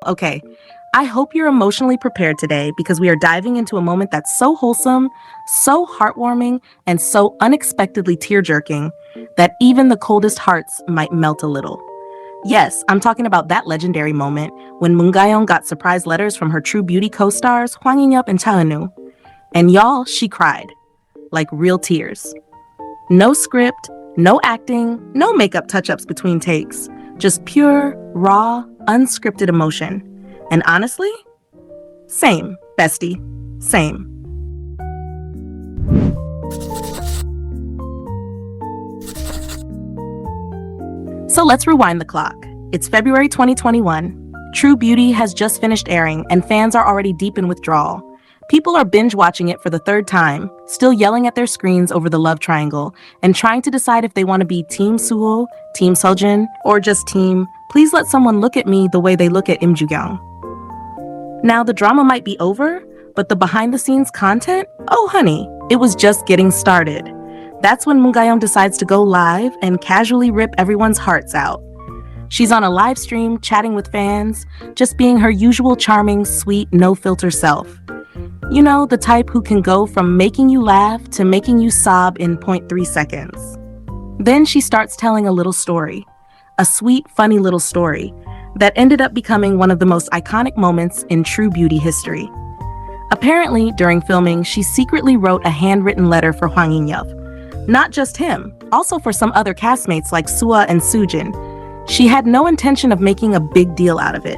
Okay, I hope you're emotionally prepared today because we are diving into a moment that's so wholesome, so heartwarming, and so unexpectedly tear-jerking that even the coldest hearts might melt a little. Yes, I'm talking about that legendary moment when Moon Ga-young got surprise letters from her True Beauty co-stars Hwang In-yup and Cha Eun-woo. And y'all, she cried, like real tears. No script, no acting, no makeup touch-ups between takes. Just pure, raw, unscripted emotion. And honestly, same, bestie, same. So let's rewind the clock. It's February 2021. True Beauty has just finished airing, and fans are already deep in withdrawal. People are binge watching it for the third time, still yelling at their screens over the love triangle, and trying to decide if they want to be Team Suho, Team Seojin, or just Team, please let someone look at me the way they look at Im Joo-kyung. Now, the drama might be over, but the behind-the-scenes content? Oh, honey, it was just getting started. That's when Moon Ga-young decides to go live and casually rip everyone's hearts out. She's on a live stream, chatting with fans, just being her usual charming, sweet, no-filter self. You know, the type who can go from making you laugh to making you sob in 0.3 seconds. Then she starts telling a little story. A sweet, funny little story that ended up becoming one of the most iconic moments in True Beauty history. Apparently, during filming, she secretly wrote a handwritten letter for Hwang In-yup. Not just him, also for some other castmates like Sua and Soojin. She had no intention of making a big deal out of it.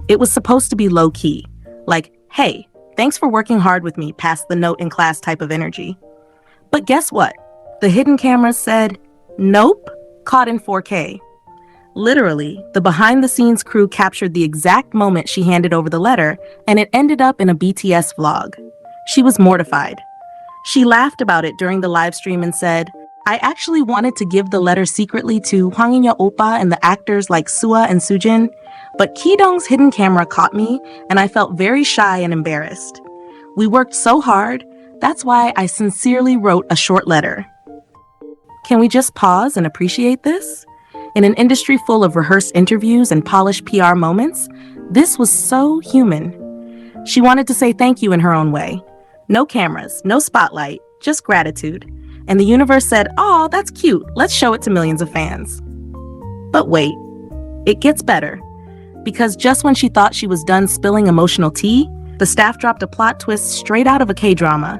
It was supposed to be low-key, like, hey, thanks for working hard with me, past the note in class type of energy. But guess what? The hidden cameras said, nope, caught in 4K. Literally, the behind-the-scenes crew captured the exact moment she handed over the letter, and it ended up in a BTS vlog. She was mortified. She laughed about it during the live stream and said, I actually wanted to give the letter secretly to Hwang In-yup oppa and the actors like Sua and Soojin, but Ki-dong's hidden camera caught me, and I felt very shy and embarrassed. We worked so hard, that's why I sincerely wrote a short letter. Can we just pause and appreciate this? In an industry full of rehearsed interviews and polished PR moments, this was so human. She wanted to say thank you in her own way. No cameras, no spotlight, just gratitude. And the universe said, "Aw, that's cute, let's show it to millions of fans." But wait, it gets better. Because just when she thought she was done spilling emotional tea, the staff dropped a plot twist straight out of a K-drama.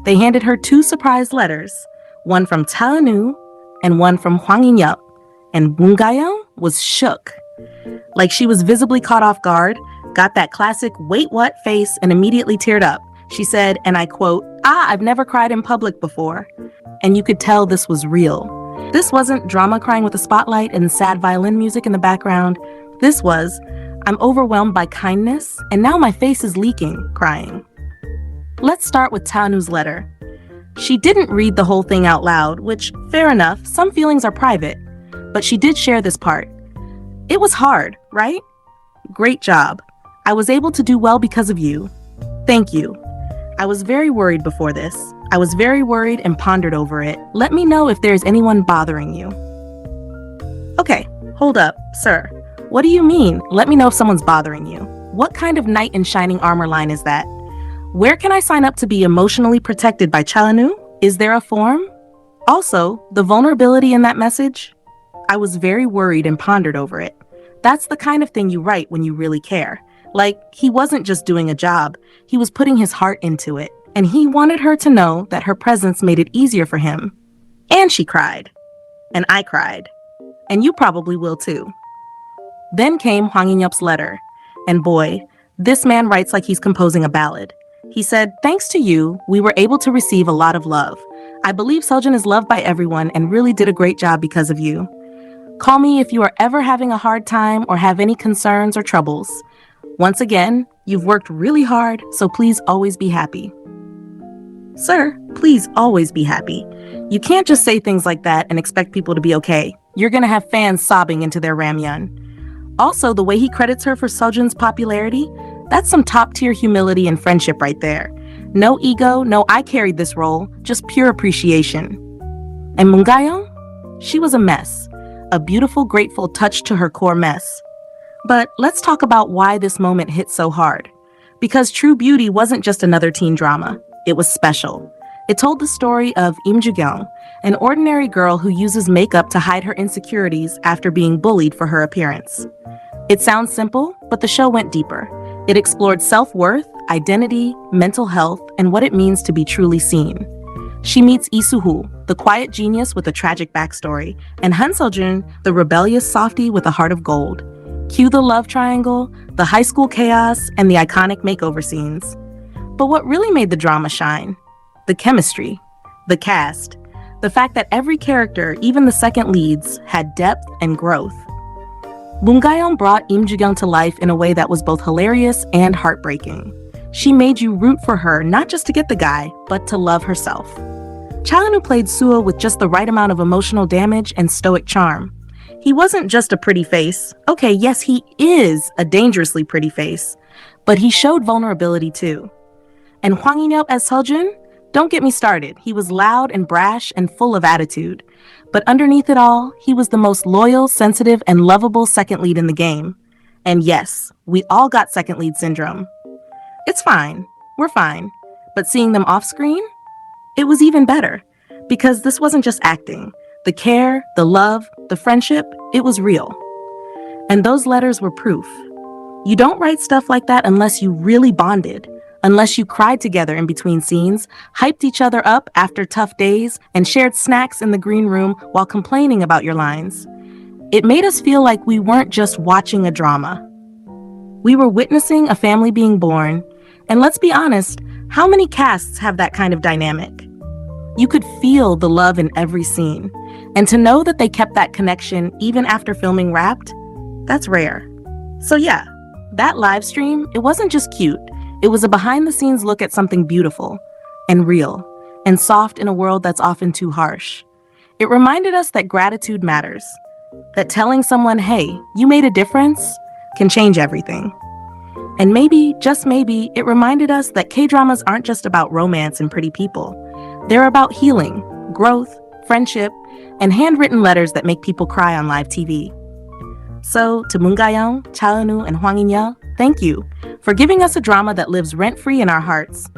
They handed her 2 surprise letters, one from Cha Eun-woo and one from Hwang In-yup, and Moon Ga-young was shook. Like she was visibly caught off guard, got that classic wait what face, and immediately teared up. She said, and I quote, I've never cried in public before. And you could tell this was real. This wasn't drama crying with a spotlight and sad violin music in the background. This was, I'm overwhelmed by kindness, and now my face is leaking, crying. Let's start with Cha Eun-woo's letter. She didn't read the whole thing out loud, which, fair enough, some feelings are private. But she did share this part. It was hard, right? Great job. I was able to do well because of you. Thank you. I was very worried before this. I was very worried and pondered over it. Let me know if there's anyone bothering you. Okay, hold up, sir. What do you mean, let me know if someone's bothering you? What kind of knight in shining armor line is that? Where can I sign up to be emotionally protected by Cha Eun-woo? Is there a form? Also, the vulnerability in that message? I was very worried and pondered over it. That's the kind of thing you write when you really care. Like, he wasn't just doing a job, he was putting his heart into it. And he wanted her to know that her presence made it easier for him. And she cried. And I cried. And you probably will too. Then came Hwang In-yup's letter. And boy, this man writes like he's composing a ballad. He said, thanks to you, we were able to receive a lot of love. I believe Seojin is loved by everyone and really did a great job because of you. Call me if you are ever having a hard time or have any concerns or troubles. Once again, you've worked really hard, so please always be happy. Sir, please always be happy. You can't just say things like that and expect people to be okay. You're gonna have fans sobbing into their ramyeon. Also, the way he credits her for Seojin's popularity, that's some top-tier humility and friendship right there. No ego, no I carried this role, just pure appreciation. And Moon Ga-young? She was a mess. A beautiful, grateful touch to her core mess. But let's talk about why this moment hit so hard. Because True Beauty wasn't just another teen drama, it was special. It told the story of Im Ju-kyung, an ordinary girl who uses makeup to hide her insecurities after being bullied for her appearance. It sounds simple, but the show went deeper. It explored self-worth, identity, mental health, and what it means to be truly seen. She meets Lee Soo-hoo, the quiet genius with a tragic backstory, and Han Seo-jun, the rebellious softie with a heart of gold. Cue the love triangle, the high school chaos, and the iconic makeover scenes. But what really made the drama shine? The chemistry, the cast, the fact that every character, even the second leads, had depth and growth. Moon Ga-young brought Im Ju-kyung to life in a way that was both hilarious and heartbreaking. She made you root for her not just to get the guy, but to love herself. Cha Eun-woo played Suo with just the right amount of emotional damage and stoic charm. He wasn't just a pretty face. Okay, yes, he is a dangerously pretty face, but he showed vulnerability too. And Hwang In-yeop as Seo-jun? Don't get me started. He was loud and brash and full of attitude. But underneath it all, he was the most loyal, sensitive, and lovable second lead in the game. And yes, we all got second lead syndrome. It's fine. We're fine. But seeing them off screen? It was even better. Because this wasn't just acting. The care, the love, the friendship, it was real. And those letters were proof. You don't write stuff like that unless you really bonded. Unless you cried together in between scenes, hyped each other up after tough days, and shared snacks in the green room while complaining about your lines. It made us feel like we weren't just watching a drama. We were witnessing a family being born, and let's be honest, how many casts have that kind of dynamic? You could feel the love in every scene, and to know that they kept that connection even after filming wrapped, that's rare. So yeah, that live stream, it wasn't just cute. It was a behind-the-scenes look at something beautiful and real and soft in a world that's often too harsh. It reminded us that gratitude matters, that telling someone, hey, you made a difference, can change everything. And maybe, just maybe, it reminded us that K-dramas aren't just about romance and pretty people. They're about healing, growth, friendship, and handwritten letters that make people cry on live TV. So, to Moon Ga-young, Cha Eun-woo, and Hwang In-yeop, thank you for giving us a drama that lives rent-free in our hearts,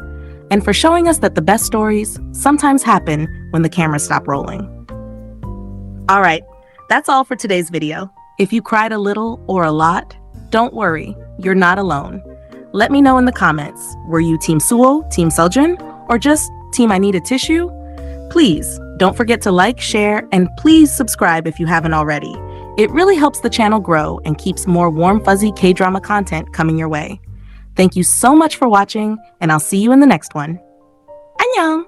and for showing us that the best stories sometimes happen when the cameras stop rolling. All right, that's all for today's video. If you cried a little or a lot, don't worry, you're not alone. Let me know in the comments, were you Team Suo, Team Seo-jun, or just Team I Need a Tissue? Please, don't forget to like, share, and please subscribe if you haven't already. It really helps the channel grow and keeps more warm, fuzzy K-drama content coming your way. Thank you so much for watching, and I'll see you in the next one. Annyeong!